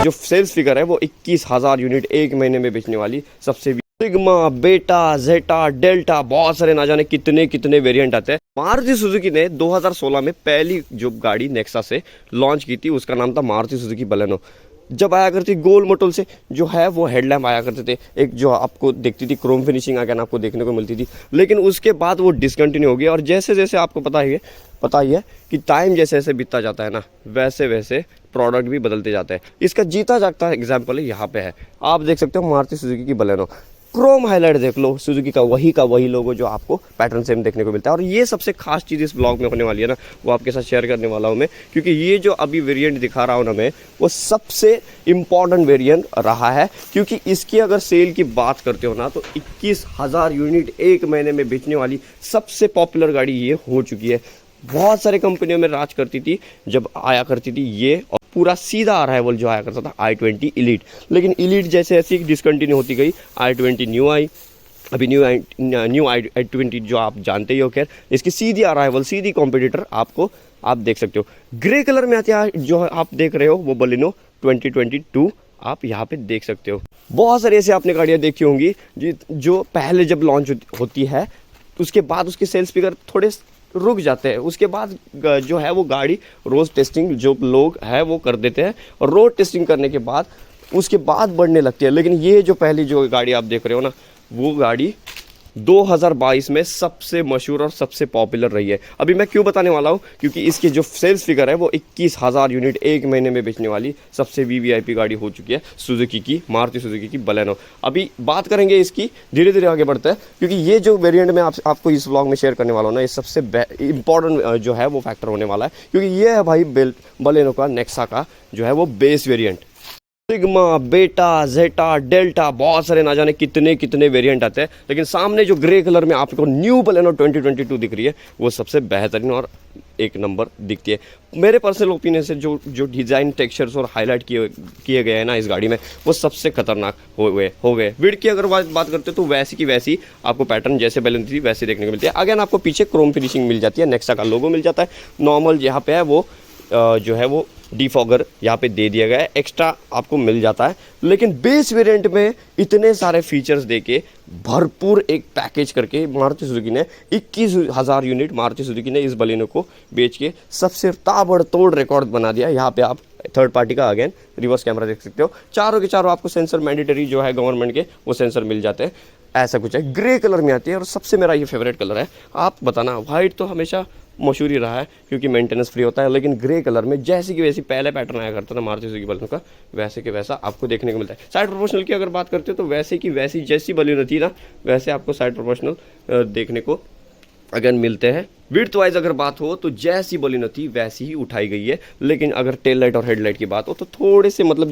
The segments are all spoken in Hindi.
जो सेल्स फिगर है वो 21,000 यूनिट एक महीने में बेचने वाली सबसे सिग्मा, बेटा, जेटा, डेल्टा, बहुत सारे ना जाने कितने कितने वेरिएंट आते हैं। मारुति सुजुकी ने 2016 में पहली जो गाड़ी नेक्सा से लॉन्च की थी उसका नाम था मारुति सुजुकी बलेनो। जब आया करती गोल मोटल से जो है वो हेडलैम्प आया करते थे, एक जो आपको देखती थी क्रोम फिनिशिंग आगे आपको देखने को मिलती थी, लेकिन उसके बाद वो डिसकंटिन्यू हो गया। और जैसे जैसे आपको पता ही है कि टाइम जैसे जैसे बीतता जाता है ना, वैसे वैसे प्रोडक्ट भी बदलते जाते हैं। इसका जीता जागता एग्जाम्पल यहाँ पे है, आप देख सकते हो मारुति सुजुकी की बलेनो। क्रोम हाईलाइट देख लो, सुजुकी का वही लोगो जो आपको पैटर्न सेम देखने को मिलता है। और ये सबसे खास चीज़ इस ब्लॉग में होने वाली है ना, वो आपके साथ शेयर करने वाला हूँ मैं, क्योंकि ये जो अभी वेरिएंट दिखा रहा हूँ ना मैं, वो सबसे इम्पॉर्टेंट वेरिएंट रहा है। क्योंकि इसकी अगर सेल की बात करते हो ना, तो 21,000 यूनिट एक महीने में बेचने वाली सबसे पॉपुलर गाड़ी ये हो चुकी है। बहुत सारे कंपनियों में राज करती थी जब आया करती थी ये, और पूरा सीधा अराइवल जो आया करता था i20 इलीट। लेकिन इलीट जैसे ऐसी डिसकंटिन्यू होती गई, i20 न्यू आई, अभी न्यू i20 जो आप जानते ही हो। खैर, इसकी सीधी अराइवल, सीधी कॉम्पिटिटर आपको आप देख सकते हो। ग्रे कलर में आती है जो आप देख रहे हो वो बलिनो 2022 आप यहाँ पे देख सकते हो। बहुत सारी ऐसी आपने गाड़ियाँ देखी होंगी जो पहले जब लॉन्च होती है उसके बाद उसके सेल्स फिगर थोड़े रुक जाते हैं। उसके बाद जो है वो गाड़ी रोज टेस्टिंग जो लोग हैं वो कर देते हैं, और रोड टेस्टिंग करने के बाद उसके बाद बढ़ने लगती है। लेकिन ये जो पहली जो गाड़ी आप देख रहे हो ना, वो गाड़ी 2022 में सबसे मशहूर और सबसे पॉपुलर रही है। अभी मैं क्यों बताने वाला हूँ, क्योंकि इसके जो सेल्स फिगर है वो 21,000 यूनिट एक महीने में बेचने वाली सबसे वीवीआईपी गाड़ी हो चुकी है सुजुकी की, मारुति सुजुकी की बलेनो। अभी बात करेंगे इसकी, धीरे धीरे आगे बढ़ते हैं, क्योंकि ये जो वेरिएंट मैं आपको इस व्लॉग में शेयर करने वाला हूँ ना, ये सबसे इंपॉर्टेंट जो है वो फैक्टर होने वाला है। क्योंकि ये है भाई बलेनो का नेक्सा का जो है वो बेस वेरियंट। सिग्मा, बेटा, जेटा, डेल्टा, बहुत सारे ना जाने कितने कितने वेरिएंट आते हैं, लेकिन सामने जो ग्रे कलर में आपको न्यू बलेनो 2022 दिख रही है वो सबसे बेहतरीन और एक नंबर दिखती है। मेरे पर्सनल ओपिनियन से जो डिज़ाइन, टेक्सचर्स और हाईलाइट किए गए हैं ना इस गाड़ी में, वो सबसे खतरनाक हो गए। विड की अगर बात करते हो तो वैसी की वैसी आपको पैटर्न जैसे बैलेंस थी वैसे देखने को मिलती है। अगेन आपको पीछे क्रोम फिनिशिंग मिल जाती है, नेक्सा का लोगो मिल जाता है। नॉर्मल यहाँ पे है वो जो है वो डिफॉगर यहाँ पे दे दिया गया है, एक्स्ट्रा आपको मिल जाता है। लेकिन बेस वेरिएंट में इतने सारे फीचर्स देके भरपूर एक पैकेज करके मारुति सुजुकी ने 21,000 यूनिट मारुति सुजुकी ने इस बलेनो को बेच के सबसे ताबड़तोड़ रिकॉर्ड बना दिया। यहाँ पे आप थर्ड पार्टी का अगेन रिवर्स कैमरा देख सकते हो, चारों के चारों आपको सेंसर मैंडेटरी जो है गवर्नमेंट के वो सेंसर मिल जाते हैं। ऐसा कुछ है, ग्रे कलर में आती है, और सबसे मेरा ये फेवरेट कलर है। आप बताना, वाइट तो हमेशा मशहूर ही रहा है क्योंकि मेंटेनेंस फ्री होता है, लेकिन ग्रे कलर में जैसी की वैसी पहले पैटर्न आया करता था मारुति सुजुकी बलेनो का, वैसे के वैसा आपको देखने को मिलता है। साइड प्रोपोर्शनल की अगर बात करते हो तो वैसे की वैसी जैसी बलेनो थी ना, वैसे आपको साइड प्रोपोर्शनल देखने को अगेन मिलते हैं। विड्थ वाइज अगर बात हो तो जैसी बलेनो थी वैसी ही उठाई गई है, लेकिन अगर टेल लाइट और हेडलाइट की बात हो तो थोड़े से मतलब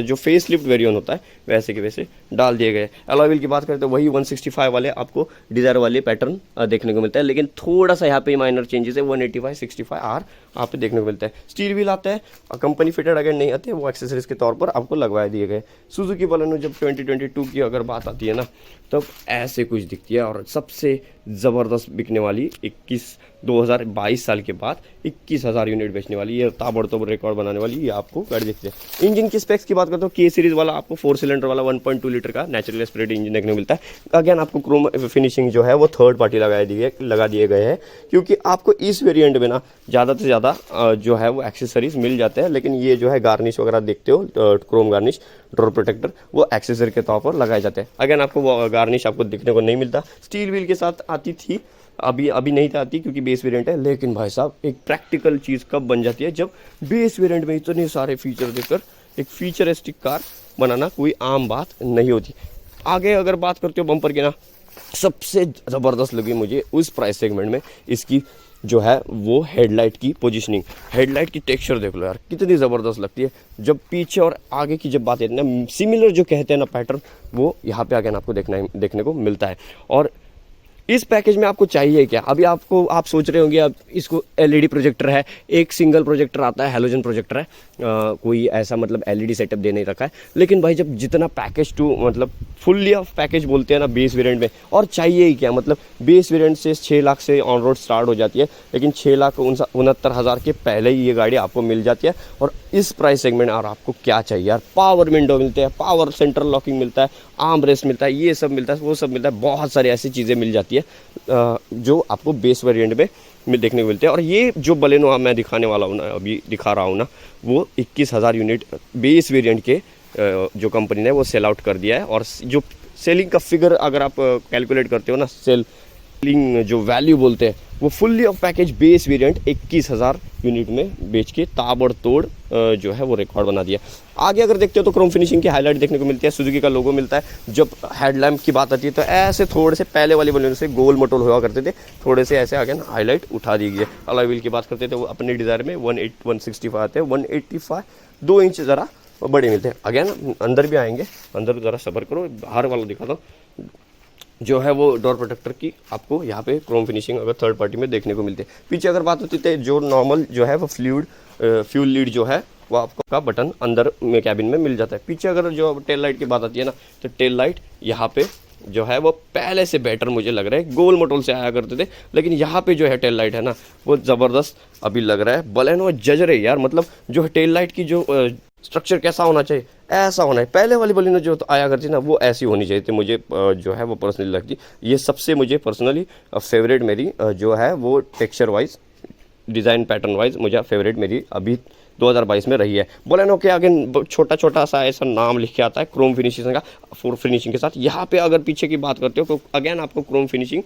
जो फेस लिफ्ट वेरिएंट होता है वैसे के वैसे डाल दिए गए। अलॉय व्हील की बात करते हैं वही 165 वाले आपको डिजायर वाले पैटर्न देखने को मिलता है, लेकिन थोड़ा सा यहाँ पे माइनर चेंजेस है, 185 65 आर आप देखने को मिलता है। स्टील व्हील आता है, कंपनी फिटेड अगर नहीं आते वो एक्सेसरीज के तौर पर आपको लगवा दिए गए। सुजुकी बलेनो जब 2022 की अगर बात आती है ना, तब ऐसे कुछ दिखती है, और सबसे ज़बरदस्त बिकने वाली 2022 साल के बाद 21,000 यूनिट बेचने वाली, ये ताबड़तोड़ रिकॉर्ड बनाने वाली ये आपको गाड़ी दिखती है। इंजन की स्पेक्स की बात करते हो, के सीरीज वाला आपको 4 सिलेंडर वाला 1.2 लीटर का नेचुरल एस्पिरेटेड इंजन देखने को मिलता है। अगेन आपको क्रोम फिनिशिंग जो है वो थर्ड पार्टी लगा दिए गए हैं, क्योंकि आपको इस वेरिएंट में ना ज़्यादा से ज़्यादा जो है वो एक्सेसरीज मिल जाते हैं, लेकिन ये जो है गार्निश वगैरह देखते हो, क्रोम गार्निश, डोर प्रोटेक्टर, वो एक्सेसरी के तौर पर लगाए जाते हैं। अगेन आपको वो गार्निश आपको देखने को नहीं मिलता। स्टील व्हील के साथ आती थी, अभी नहीं आती क्योंकि बेस वेरिएंट है। लेकिन भाई साहब, एक प्रैक्टिकल चीज़ कब बन जाती है, जब बेस वेरिएंट में इतने सारे फीचर देकर एक फीचरिस्टिक कार बनाना कोई आम बात नहीं होती। आगे अगर बात करते हो बम्पर की ना, सबसे ज़बरदस्त लगी मुझे उस प्राइस सेगमेंट में इसकी जो है वो हेडलाइट की पोजीशनिंग। हेडलाइट की टेक्सचर देख लो यार, कितनी ज़बरदस्त लगती है। जब पीछे और आगे की जब बात है ना, सिमिलर जो कहते हैं ना पैटर्न, वो यहाँ पे आगे आपको देखने को मिलता है। और इस पैकेज में आपको चाहिए क्या? अभी आप सोच रहे होंगे अब इसको एलईडी प्रोजेक्टर है, एक सिंगल प्रोजेक्टर आता है, हैलोजन प्रोजेक्टर है, कोई ऐसा मतलब एलईडी सेटअप दे नहीं रखा है। लेकिन भाई जब जितना पैकेज टू मतलब फुल्ली ऑफ पैकेज बोलते हैं ना बेस वेरिएंट में, और चाहिए ही क्या? मतलब बेस वेरिएंट से 6 लाख से ऑन रोड स्टार्ट हो जाती है, लेकिन 6,69,000 के पहले ही ये गाड़ी आपको मिल जाती है। और इस प्राइस सेगमेंट और आपको क्या चाहिए यार? पावर विंडो मिलते हैं, पावर सेंट्रल लॉकिंग मिलता है, आर्म रेस्ट मिलता है, ये सब मिलता है, वो सब मिलता है, बहुत सारी ऐसी चीज़ें मिल जाती है जो आपको बेस वेरिएंट में देखने को मिलते हैं। और ये जो बलेनो मैं दिखाने वाला हूँ ना, अभी दिखा रहा हूँ ना, वो 21,000 यूनिट बेस वेरिएंट के जो कंपनी ने वो सेल आउट कर दिया है। और जो सेलिंग का फिगर अगर आप कैलकुलेट करते हो ना, सेलिंग जो वैल्यू बोलते हैं, वो fully of package base variant 21,000 unit में बेच के ताबड़तोड़ जो है वो रिकॉर्ड बना दिया। आगे अगर देखते हो तो क्रोम फिनिशिंग की हाईलाइट देखने को मिलती है, सुजुकी का लोगो मिलता है। जब हेडलैम्प की बात आती है तो ऐसे थोड़े से पहले वाली बलून से गोल मटोल हुआ करते थे, थोड़े से ऐसे आगे ना हाईलाइट उठा दी गई है। अलॉय व्हील की बात करते थे वो अपने डिज़ायर में 165 आते हैं, 185 2 इंच ज़रा बड़े मिलते हैं। अगेन अंदर भी आएंगे, अंदर ज़रा सब्र करो, बाहर वाला दिखाता हूँ। जो है वो डोर प्रोटेक्टर की आपको यहाँ पे क्रोम फिनिशिंग अगर थर्ड पार्टी में देखने को मिलती है। पीछे अगर बात होती है जो नॉर्मल जो है वो फ्यूल लीड जो है वो आपको का बटन अंदर में कैबिन में मिल जाता है। पीछे अगर जो टेल लाइट की बात आती है ना, तो टेल लाइट यहाँ पे जो है वो पहले से बेटर मुझे लग रहा है, गोल मोटोल से आया करते थे, लेकिन यहाँ पे जो है टेल लाइट है ना वो ज़बरदस्त अभी लग रहा है। बलेनो जज रहे यार, मतलब जो टेल लाइट की जो स्ट्रक्चर कैसा होना चाहिए, ऐसा होना है। पहले वाली बलेनो जो तो आया करती ना वो ऐसी होनी चाहिए थी, मुझे जो है वो पर्सनली लगती। ये सबसे मुझे पर्सनली फेवरेट मेरी जो है वो texture wise, design pattern wise मुझे फेवरेट मेरी अभी 2022 में रही है। बलेनो के आगे छोटा छोटा सा ऐसा नाम लिख के आता है क्रोम फिनिशिंग का, फोर फिनिशिंग के साथ। यहाँ पे अगर पीछे की बात करते हो तो अगेन आपको क्रोम फिनिशिंग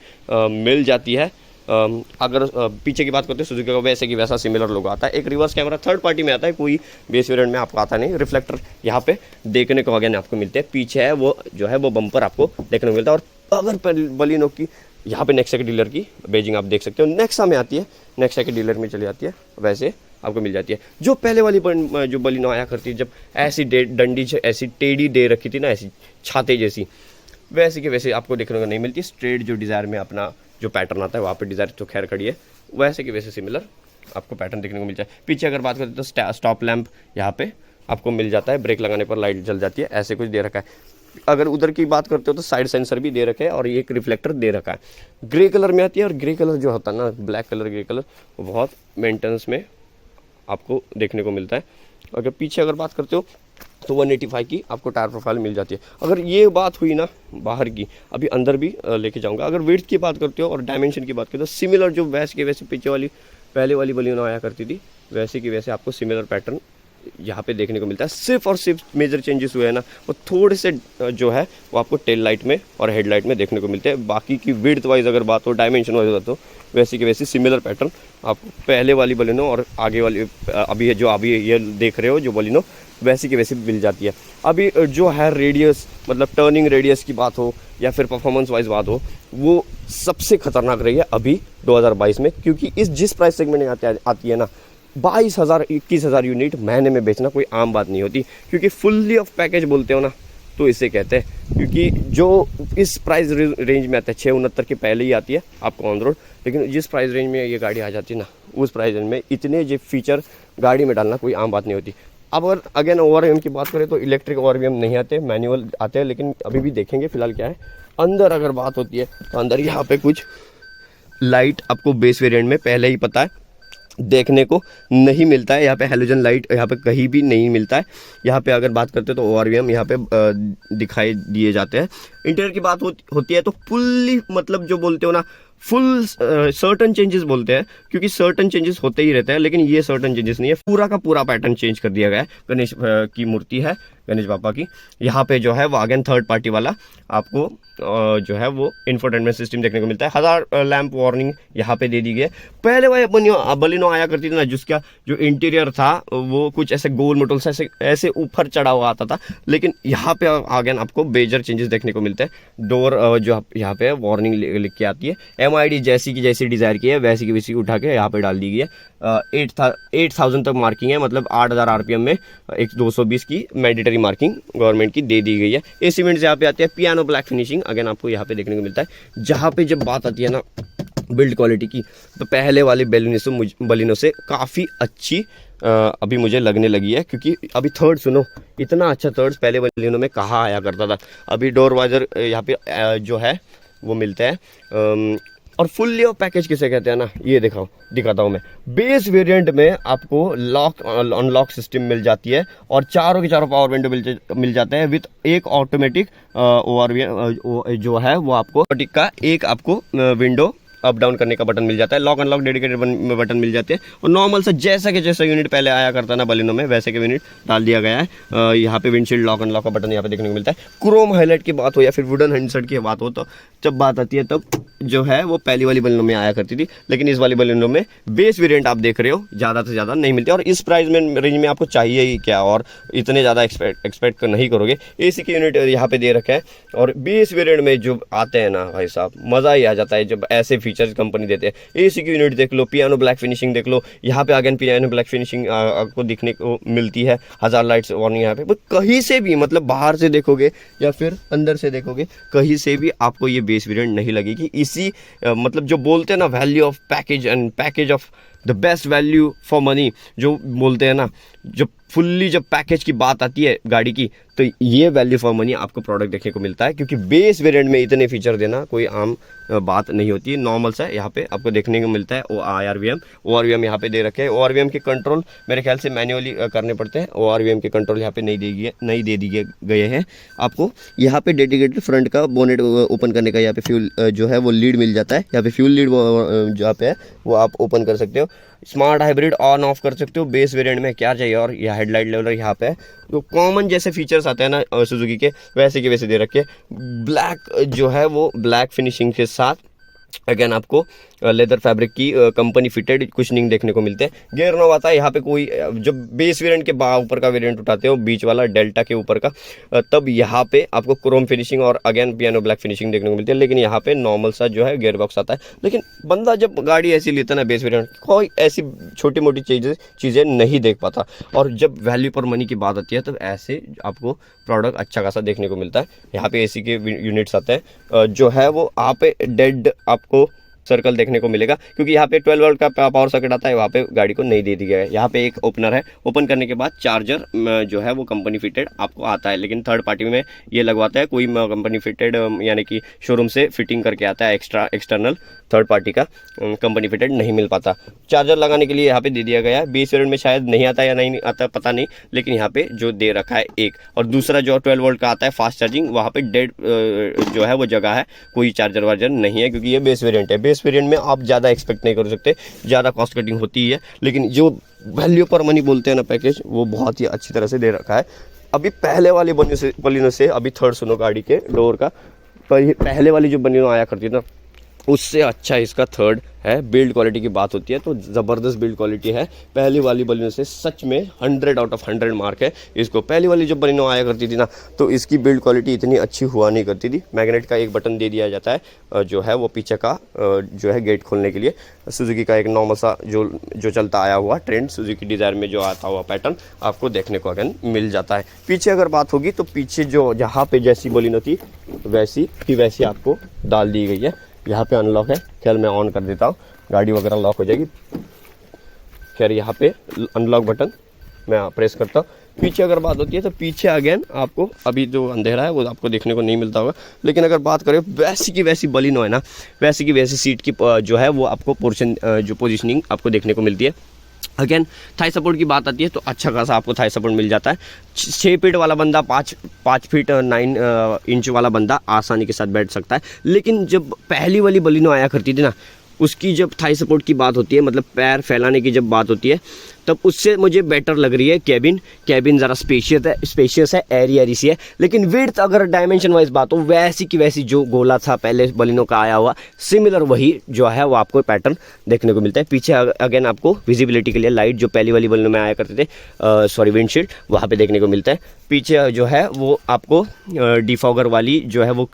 मिल जाती है। अगर पीछे की बात करते हैं सुजुकी का वैसे की वैसा सिमिलर लोगो आता है। एक रिवर्स कैमरा थर्ड पार्टी में आता है, कोई बेस वेरिएंट में आपको आता नहीं। रिफ्लेक्टर यहाँ पे देखने को अगेन आपको मिलते हैं। पीछे है वो जो है वो बम्पर आपको देखने को मिलता है। और अगर बलिनो की यहाँ पे नेक्सा के डीलर की बेजिंग आप देख सकते हो, नेक्सा में आती है, नेक्सा के डीलर में चली जाती है, वैसे आपको मिल जाती है। जो पहले वाली जो बलिनो आया करती है, जब ऐसी डंडी ऐसी टेढ़ी दे रखी थी ना, ऐसी छाते जैसी, वैसे के वैसे आपको देखने को नहीं मिलती। स्ट्रेट जो डिज़ायर में अपना जो पैटर्न आता है वहाँ पे डिज़ायर तो खैर खड़ी है, वैसे के वैसे सिमिलर आपको पैटर्न देखने को मिल जाए। पीछे अगर बात करते तो स्टॉप लैंप यहाँ पे आपको मिल जाता है, ब्रेक लगाने पर लाइट जल जाती है, ऐसे कुछ दे रखा है। अगर उधर की बात करते हो तो साइड सेंसर भी दे रखे हैं और एक रिफ्लेक्टर दे रखा है। ग्रे कलर में आती है, और ग्रे कलर जो होता है ना, ब्लैक कलर ग्रे कलर, वो बहुत मेंटेनेंस में आपको देखने को मिलता है। अगर पीछे अगर बात करते हो तो 185 की आपको टायर प्रोफाइल मिल जाती है। अगर ये बात हुई ना बाहर की, अभी अंदर भी लेके जाऊंगा। अगर विड्थ की बात करते हो और डायमेंशन की बात करते हो, सिमिलर जो वैसे के वैसे पीछे वाली पहले वाली बलिनो आया करती थी, वैसे की वैसे आपको सिमिलर पैटर्न यहाँ पे देखने को मिलता है। सिर्फ और सिर्फ मेजर चेंजेस हुए हैं ना, वो थोड़े से जो है वो आपको टेल लाइट में और हेडलाइट में देखने को मिलते हैं। बाकी की विड्थ वाइज अगर बात हो, डायमेंशन वाइज बात हो, वैसे की वैसे सिमिलर पैटर्न आपको पहले वाली बलिनो और आगे वाली अभी ये देख रहे हो जो बलिनो, वैसी की वैसी मिल जाती है। अभी जो है रेडियस, मतलब टर्निंग रेडियस की बात हो या फिर परफॉर्मेंस वाइज बात हो, वो सबसे खतरनाक रही है अभी 2022 में, क्योंकि जिस प्राइस सेगमेंट में आती है ना, 22,000 21,000 यूनिट महीने में बेचना कोई आम बात नहीं होती। क्योंकि फुल्ली ऑफ पैकेज बोलते हो ना तो इसे कहते हैं, क्योंकि जो इस प्राइस रेंज में आता है 669 के पहले ही आती है आपको ऑन रोड, लेकिन जिस प्राइस रेंज में ये गाड़ी आ जाती है ना, उस प्राइस रेंज में इतने जो फीचर गाड़ी में डालना कोई आम बात नहीं होती। अब अगर अगेन ओवरवीएम की बात करें तो इलेक्ट्रिक ओवरवीएम नहीं आते, मैनुअल आते हैं, लेकिन अभी भी देखेंगे फिलहाल क्या है। अंदर अगर बात होती है तो अंदर यहाँ पे कुछ लाइट आपको बेस वेरिएंट में पहले ही पता है देखने को नहीं मिलता है। यहाँ पे हेलोजन लाइट यहाँ पे कहीं भी नहीं मिलता है। यहाँ पे अगर बात करते हैं तो ओआरवीएम यहाँ पे दिखाई दिए जाते हैं। इंटीरियर की बात होती है तो फुल्ली, मतलब जो बोलते हो ना, फुल सर्टन चेंजेस बोलते हैं, क्योंकि सर्टन चेंजेस होते ही रहते हैं, लेकिन ये सर्टन चेंजेस नहीं है। पूरा का पूरा पैटर्न चेंज कर दिया गया है। गणेश की मूर्ति है, गणेश बापा की। यहाँ पे जो है वो अगेन थर्ड पार्टी वाला आपको जो है वो इंफोटेनमेंट सिस्टम देखने को मिलता है। 1000 लैंप वार्निंग यहाँ पे दे दी गई है। पहले वह बलिनो आया करती थी ना, जिसका जो इंटीरियर था वो कुछ ऐसे गोल मोटल से ऐसे ऊपर चढ़ा हुआ आता था, लेकिन यहाँ पे अगेन आपको मेजर चेंजेस देखने को मिलते हैं। डोर जो यहाँ पे वार्निंग लिख के आती है, BYD जैसी की जैसी डिज़ायर की है वैसी की वैसी उठा के यहाँ पे डाल दी गई है। 8000 तक मार्किंग है, मतलब 8000 RPM में एक 220 की मैंडेटरी मार्किंग गवर्नमेंट की दे दी गई है। AC वेंट्स यहाँ पे आते हैं, पियानो ब्लैक फिनिशिंग अगेन आपको यहाँ पे देखने को मिलता है। जहाँ पे जब बात आती है ना बिल्ड क्वालिटी की, तो पहले वाली बलिनो से काफ़ी अच्छी अभी मुझे लगने लगी है, क्योंकि अभी थर्ड सुनो, इतना अच्छा थर्ड पहले बलिनो में कहाँ आया करता था। अभी डोर वाइजर यहाँ पे जो है वो मिलते हैं। और फुल्ली ऑफ पैकेज किसे कहते हैं ना, ये दिखाता हूँ मैं। बेस वेरिएंट में आपको लॉक अनलॉक सिस्टम मिल जाती है और चारों के चारों पावर विंडो मिल जाते हैं विथ एक ऑटोमेटिक जो है वो आपको ऑटोमेटिक का एक आपको विंडो अप डाउन करने का बटन मिल जाता है। लॉक अनलॉक डेडिकेटेड बटन मिल जाते हैं और नॉर्मल सा जैसा यूनिट पहले आया करता ना बलिनो में, वैसे के यूनिट डाल दिया गया है। यहाँ पे विंडशील्ड लॉक अनलॉक का बटन यहाँ पे देखने को मिलता है। क्रोम हाईलाइट की बात हो या फिर वुडन हैंडसेट की बात हो, तो जब बात आती है तब जो है वो पहली वाली बलिनो में आया करती थी, लेकिन इस वाली बलिनो में बेस वेरिएंट आप देख रहे हो ज़्यादा से ज़्यादा नहीं मिलते। और इस प्राइस में रेंज में आपको चाहिए ही क्या, और इतने ज़्यादा एक्सपेक्ट नहीं करोगे। AC के यूनिट यहाँ पे दे रखे हैं और बेस वेरिएंट में जो आते हैं ना भाई साहब, मज़ा ही आ जाता है जब ऐसे फीचर्स कंपनी देते हैं। AC की यूनिट देख लो, पियानो ब्लैक फिनिशिंग देख लो, यहाँ पे अगेन पियानो ब्लैक फिनिशिंग आपको दिखने को मिलती है। 1000 लाइट्स वार्निंग यहाँ पे, कहीं से भी मतलब बाहर से देखोगे या फिर अंदर से देखोगे, कहीं से भी आपको ये बेस वेरिएंट नहीं लगेगी। इसी मतलब जो बोलते हैं ना value of package and package of the best value for money, जो बोलते हैं ना, जब फुल्ली जब पैकेज की बात आती है गाड़ी की, तो ये वैल्यू फॉर मनी आपको प्रोडक्ट देखने को मिलता है, क्योंकि बेस वेरिएंट में इतने फीचर देना कोई आम बात नहीं होती है। नॉर्मल सा यहाँ पे आपको देखने को मिलता है। ORVM यहाँ पे दे रखे हैं। ORVM के कंट्रोल मेरे ख्याल से मैन्युअली करने पड़ते हैं। ORVM के कंट्रोल यहाँ पे नहीं दे दिए गए हैं। आपको यहाँ पे डेडिकेटेड फ्रंट का बोनेट ओपन करने का यहाँ पे फ्यूल जो है वो लीड मिल जाता है। यहाँ पे फ्यूल लीड जहाँ पे है वो आप ओपन कर सकते हो। स्मार्ट हाइब्रिड ऑन ऑफ कर सकते हो। बेस वेरिएंट में क्या चाहिए, और यह हेडलाइट लेवलर यहाँ पे है। तो कॉमन जैसे फीचर्स आते हैं ना सुजुकी के, वैसे के वैसे दे रखे। ब्लैक जो है वो ब्लैक फिनिशिंग के साथ अगेन आपको लेदर फैब्रिक की कंपनी फिटेड कुशनिंग देखने को मिलते हैं। गियर नॉब आता है यहाँ पे। कोई जब बेस वेरिएंट के ऊपर का वेरिएंट उठाते हो, बीच वाला डेल्टा के ऊपर का, तब यहाँ पे आपको क्रोम फिनिशिंग और अगेन पियानो ब्लैक फिनिशिंग देखने को मिलती है। लेकिन यहाँ पे नॉर्मल सा जो है गियर बॉक्स आता है। लेकिन बंदा जब गाड़ी ऐसी लेता है ना बेस वेरिएंट, कोई ऐसी छोटी मोटी चीज़ें नहीं देख पाता, और जब वैल्यू पर मनी की बात आती है तब ऐसे आपको प्रोडक्ट अच्छा खासा देखने को मिलता है। यहाँ पे AC के यूनिट्स आते हैं, जो है वो आप डेड आपको सर्कल देखने को मिलेगा, क्योंकि यहाँ पे 12 वोल्ट का पावर सॉकेट आता है, वहाँ पे गाड़ी को नहीं दे दिया है। यहाँ पे एक ओपनर है, ओपन करने के बाद चार्जर जो है वो कंपनी फिटेड आपको आता है। लेकिन थर्ड पार्टी में ये लगवाता है कोई कंपनी फिटेड, यानी कि शोरूम से फिटिंग करके आता है। एक्सटर्नल थर्ड पार्टी का कंपनी फिटेड नहीं मिल पाता। चार्जर लगाने के लिए यहाँ पे दे दिया गया है। बेस वेरिएंट में शायद नहीं आता या नहीं आता पता नहीं, लेकिन यहाँ पे जो दे रखा है एक। और दूसरा जो 12 वोल्ट का आता है फास्ट चार्जिंग, वहाँ पे डेड जो है वो जगह है, कोई चार्जर वार्जर नहीं है, क्योंकि ये बेस वेरिएंट है। बेस वेरिएंट में आप ज़्यादा एक्सपेक्ट नहीं कर सकते, ज़्यादा कॉस्ट कटिंग होती है। लेकिन जो वैल्यू पर मनी बोलते हैं ना पैकेज, वो बहुत ही अच्छी तरह से दे रखा है। अभी पहले वाली बलिनो से अभी थर्ड सुनो गाड़ी के डोर का, पहले वाली जो बलिनो आया करती है ना, उससे अच्छा इसका थर्ड है। बिल्ड क्वालिटी की बात होती है तो ज़बरदस्त बिल्ड क्वालिटी है। पहली वाली बलिनो से सच में 100 आउट ऑफ 100 मार्क है इसको। पहली वाली जो बलिनो आया करती थी ना, तो इसकी बिल्ड क्वालिटी इतनी अच्छी हुआ नहीं करती थी। मैग्नेट का एक बटन दे दिया जाता है, जो है वो पीछे का जो है गेट खोलने के लिए। सुजुकी का एक नॉर्मल सा जो चलता आया हुआ ट्रेंड, सुजुकी डिज़ायर में जो आता हुआ पैटर्न आपको देखने को अगेन मिल जाता है। पीछे अगर बात होगी तो पीछे जो जहाँ पे जैसी बलिनो थी वैसी की वैसी आपको डाल दी गई है। यहाँ पे अनलॉक है, खैर मैं ऑन कर देता हूँ, गाड़ी वगैरह लॉक हो जाएगी। खैर यहाँ पे अनलॉक बटन मैं प्रेस करता हूँ। पीछे अगर बात होती है तो पीछे अगेन आपको अभी जो अंधेरा है वो आपको देखने को नहीं मिलता होगा, लेकिन अगर बात करें वैसी की वैसी बलिनो है ना, वैसी की वैसी सीट की जो है वो आपको जो पोजिशनिंग आपको देखने को मिलती है। अगेन थाई सपोर्ट की बात आती है तो अच्छा खासा आपको थाई सपोर्ट मिल जाता है। 6 फीट वाला बंदा 5 फीट 9 इंच वाला बंदा आसानी के साथ बैठ सकता है। लेकिन जब पहली वाली बलिनो आया करती थी ना, उसकी जब थाई सपोर्ट की बात होती है, मतलब पैर फैलाने की जब बात होती है, तब उससे मुझे बेटर लग रही है कैबिन ज़रा स्पेशियस है, एरी सी है। लेकिन विड्थ अगर डायमेंशन वाइज बात हो, वैसी की वैसी जो गोला था पहले बलिनो का आया हुआ, सिमिलर वही जो है वो आपको पैटर्न देखने को मिलता है। पीछे अगेन आपको विजिबिलिटी के लिए लाइट जो पहली वाली बलिनो में आया करते थे, विंडशील्ड वहाँ पे देखने को मिलता है। पीछे जो है वो आपको डिफॉगर वाली जो है वो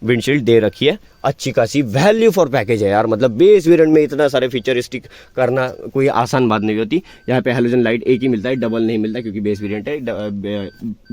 विंडशील्ड दे रखी है। अच्छी खासी वैल्यू फॉर पैकेज है यार, मतलब बेस वेरिएंट में इतना सारे फीचरिस्टिक करना कोई आसान बात नहीं होती। यहाँ पे हैलोजन लाइट एक ही मिलता है, डबल नहीं मिलता क्योंकि बेस वेरिएंट है।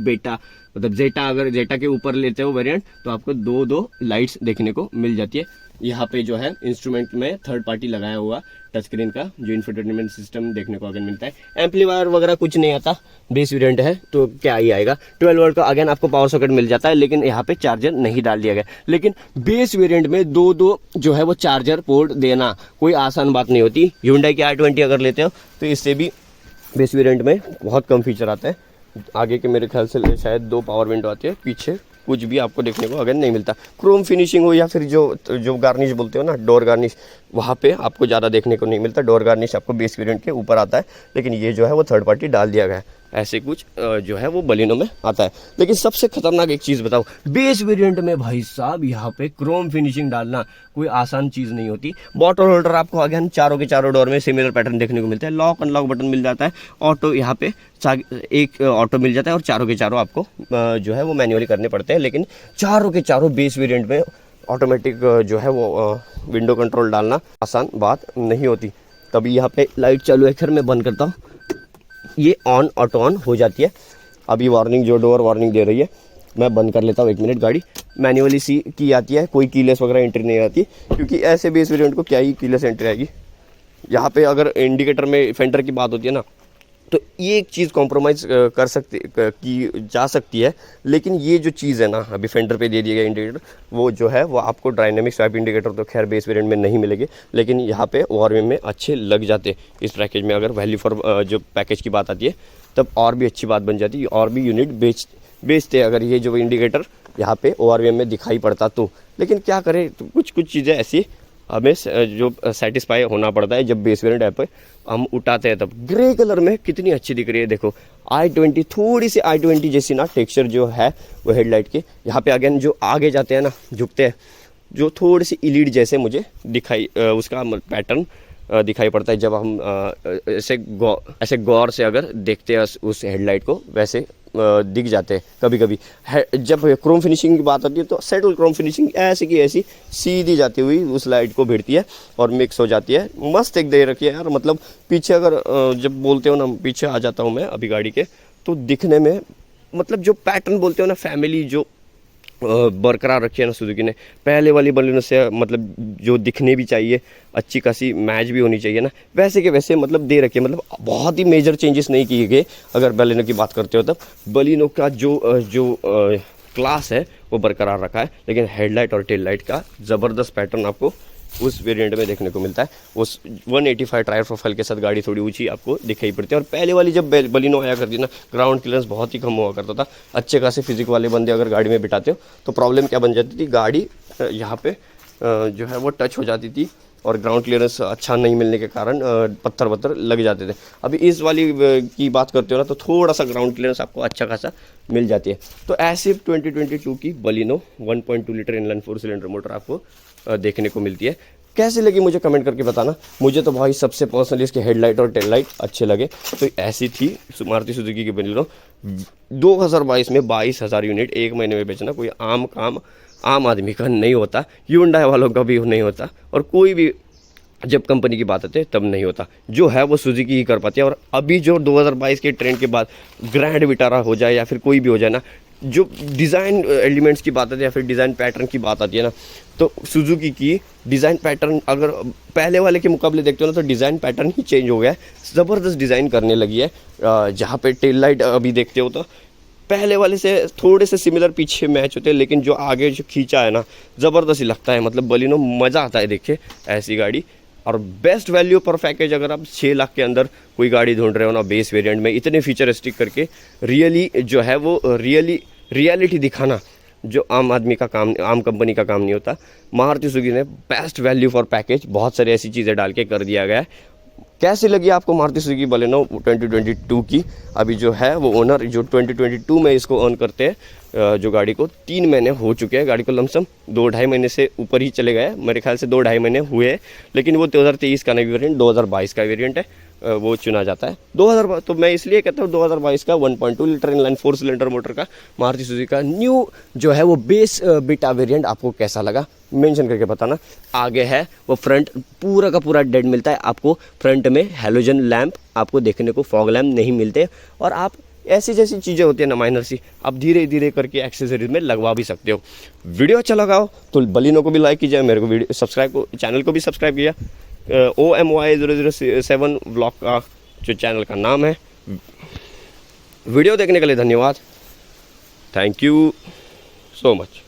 बेटा मतलब जेटा, अगर जेटा के ऊपर लेते हो वेरिएंट तो आपको दो लाइट्स देखने को मिल जाती है। यहाँ पे जो है इंस्ट्रूमेंट में थर्ड पार्टी लगाया हुआ टच स्क्रीन का जो इंफोटेनमेंट सिस्टम देखने को अगेन मिलता है। एम्पलीफायर वगैरह कुछ नहीं आता, बेस वेरिएंट है तो क्या ही आएगा। 12 वोल्ट का अगेन आपको पावर सॉकेट मिल जाता है, लेकिन यहाँ पे चार्जर नहीं डाल दिया गया। लेकिन बेस वेरिएंट में दो जो है वो चार्जर पोर्ट देना कोई आसान बात नहीं होती। Hyundai की i20 अगर लेते हो तो इससे भी बेस वेरिएंट में बहुत कम फीचर आते हैं। आगे के मेरे ख्याल से शायद 2 पावर विंडो आती है, पीछे कुछ भी आपको देखने को अगर नहीं मिलता। क्रोम फिनिशिंग हो या फिर जो गार्निश बोलते हो ना, डोर गार्निश, वहाँ पे आपको ज़्यादा देखने को नहीं मिलता। डोर गार्निश आपको बेस वेरिएंट के ऊपर आता है, लेकिन ये जो है वो थर्ड पार्टी डाल दिया गया है। ऐसे कुछ जो है वो बलिनो में आता है। लेकिन सबसे खतरनाक एक चीज़ बताओ, बेस वेरिएंट में भाई साहब यहाँ पे क्रोम फिनिशिंग डालना कोई आसान चीज़ नहीं होती। बॉटल होल्डर आपको अगेन चारों के चारों डोर में सिमिलर पैटर्न देखने को मिलता है। लॉक अनलॉक बटन मिल जाता है। ऑटो यहाँ पे एक ऑटो मिल जाता है और चारों के चारों आपको जो है वो मैन्युअली करने पड़ते हैं। लेकिन चारों के चारों बेस वेरिएंट में ऑटोमेटिक जो है वो विंडो कंट्रोल डालना आसान बात नहीं होती। तभी यहाँ पे लाइट चालू है, खैर मैं बंद करता हूँ, ये ऑन ऑटो ऑन हो जाती है। अभी वार्निंग, जो डोर वार्निंग दे रही है, मैं बंद कर लेता हूँ 1 मिनट। गाड़ी मैन्युअली सी की आती है, कोई कीलेस वगैरह एंट्री नहीं आती, क्योंकि ऐसे बेस वेरिएंट को क्या ही कीलेस एंट्री आएगी। यहाँ पे अगर इंडिकेटर में फेंडर की बात होती है ना, तो ये एक चीज़ कॉम्प्रोमाइज़ कर सकती की जा सकती है। लेकिन ये जो चीज़ है ना, अभी फेंडर पे दे दिया गया इंडिकेटर, वो जो है वो आपको डायनेमिक स्वाइप इंडिकेटर तो खैर बेस वेरिएंट में नहीं मिलेगी, लेकिन यहाँ पे ORV में अच्छे लग जाते। इस पैकेज में अगर वैल्यू फॉर जो पैकेज की बात आती है तब और भी अच्छी बात बन जाती है। और भी यूनिट बेचते अगर ये जो इंडिकेटर यहाँ पे ORV में दिखाई पड़ता तो। लेकिन क्या करें, तो कुछ चीज़ें ऐसी हमें जो सेटिस्फाई होना पड़ता है जब बेस वेरिएंट ऐप पे हम उठाते हैं। तब ग्रे कलर में कितनी अच्छी दिख रही है, देखो i20, थोड़ी सी i20 जैसी ना टेक्सचर जो है वो हेडलाइट के। यहाँ पे अगेन जो आगे जाते हैं ना, झुकते हैं, जो थोड़ी सी इलीड जैसे मुझे दिखाई उसका पैटर्न दिखाई पड़ता है। जब हम ऐसे गौर से अगर देखते हैं उस हेडलाइट को, वैसे दिख जाते हैं कभी कभी। जब क्रोम फिनिशिंग की बात आती है तो सेटल क्रोम फिनिशिंग ऐसी की ऐसी सीधी जाती हुई उस लाइट को भिड़ती है और मिक्स हो जाती है। मस्त एक दे रखी है यार। मतलब पीछे अगर जब बोलते हो ना, पीछे आ जाता हूँ मैं अभी गाड़ी के, तो दिखने में मतलब जो पैटर्न बोलते हो ना, फैमिली जो बरकरार रखी है ना सुजुकी ने, पहले वाली बलिनो से मतलब जो दिखने भी चाहिए, अच्छी खासी मैच भी होनी चाहिए ना, वैसे के वैसे मतलब दे रखे। मतलब बहुत ही मेजर चेंजेस नहीं किए गए अगर बलिनो की बात करते हो तब। बलिनो का जो क्लास है वो बरकरार रखा है, लेकिन हेडलाइट और टेल लाइट का ज़बरदस्त पैटर्न आपको उस वेरिएंट में देखने को मिलता है। उस 185 टायर प्रोफाइल के साथ गाड़ी थोड़ी ऊंची आपको दिखाई पड़ती है। और पहले वाली जब बलिनो आया करती ना, ग्राउंड क्लियरेंस बहुत ही कम हुआ करता था। अच्छे खासे फिजिक वाले बंदे अगर गाड़ी में बिठाते हो तो प्रॉब्लम क्या बन जाती थी, गाड़ी यहाँ पे जो है वो टच हो जाती थी और ग्राउंड क्लियरेंस अच्छा नहीं मिलने के कारण पत्थर लग जाते थे। अभी इस वाली की बात करते हो ना, तो थोड़ा सा ग्राउंड क्लियरेंस आपको अच्छा खासा मिल जाती है। तो ऐसे 2022 की Baleno 1.2 litre inline 4 cylinder motor आपको देखने को मिलती है। कैसी लगी मुझे कमेंट करके बताना। मुझे तो भाई सबसे पर्सनली इसके हेडलाइट और टेल लाइट अच्छे लगे। तो ऐसी थी मारुति सुजुकी की बलिनो। 2022 में 22,000 यूनिट एक महीने में बेचना कोई आम आदमी का नहीं होता, Hyundai वालों का भी नहीं होता, और कोई भी जब कंपनी की बात आती है तब नहीं होता। जो है वो सुजुकी ही कर पाती है। और अभी जो 2022 के ट्रेंड के बाद ग्रैंड विटारा हो जाए या फिर कोई भी हो जाए ना, जो डिज़ाइन एलिमेंट्स की बात आती है या फिर डिज़ाइन पैटर्न की बात आती है ना, तो सुजुकी की डिज़ाइन पैटर्न अगर पहले वाले के मुकाबले देखते हो ना, तो डिज़ाइन पैटर्न ही चेंज हो गया है। ज़बरदस्त डिज़ाइन करने लगी है। जहाँ पे टेल लाइट अभी देखते हो तो पहले वाले से थोड़े से सिमिलर पीछे मैच होते हैं, लेकिन जो आगे जो खींचा है ना, ज़बरदस्त ही लगता है। मतलब बलिनो मज़ा आता है देखे ऐसी गाड़ी। और बेस्ट वैल्यू पर पैकेज अगर आप 6 लाख के अंदर कोई गाड़ी ढूंढ रहे हो ना, बेस वेरिएंट में इतने फीचरिस्टिक करके, रियली जो है वो रियलिटी दिखाना जो आम आदमी का काम, आम कंपनी का काम नहीं होता। मारुति सुजुकी ने बेस्ट वैल्यू फॉर पैकेज बहुत सारी ऐसी चीज़ें डाल के कर दिया गया है। कैसी लगी आपको मारुति सुजुकी बलिनो 2022 की? अभी जो है वो ओनर जो 2022 में इसको अर्न करते हैं, जो गाड़ी को 3 महीने हो चुके हैं, गाड़ी को लमसम 2-2.5 महीने से ऊपर ही चले गए, मेरे ख्याल से 2-2.5 महीने हुए हैं। लेकिन वो 2023 का नहीं वेरियंट, 2022 का वेरियंट है। वो चुना जाता है। 2000 तो मैं इसलिए कहता हूँ 2022 का 1.2 लीटर इनलाइन 4 सिलेंडर मोटर का मारुति सुजुकी का न्यू जो है वो बेस बीटा वेरिएंट आपको कैसा लगा मेंशन करके बताना। आगे है वो फ्रंट पूरा का पूरा डेड मिलता है आपको, फ्रंट में हैलोजन लैंप आपको देखने को, फॉग लैंप नहीं मिलते, और आप ऐसी जैसी चीज़ें होती है ना माइनर सी, आप धीरे धीरे करके एक्सेसरीज में लगवा भी सकते हो। वीडियो अच्छा लगा हो तो बलिनो को भी लाइक कीजिए, मेरे को वीडियो सब्सक्राइब को चैनल को भी सब्सक्राइब किया। OMY007 व्लॉग का जो चैनल का नाम है। वीडियो देखने के लिए धन्यवाद, थैंक यू सो मच।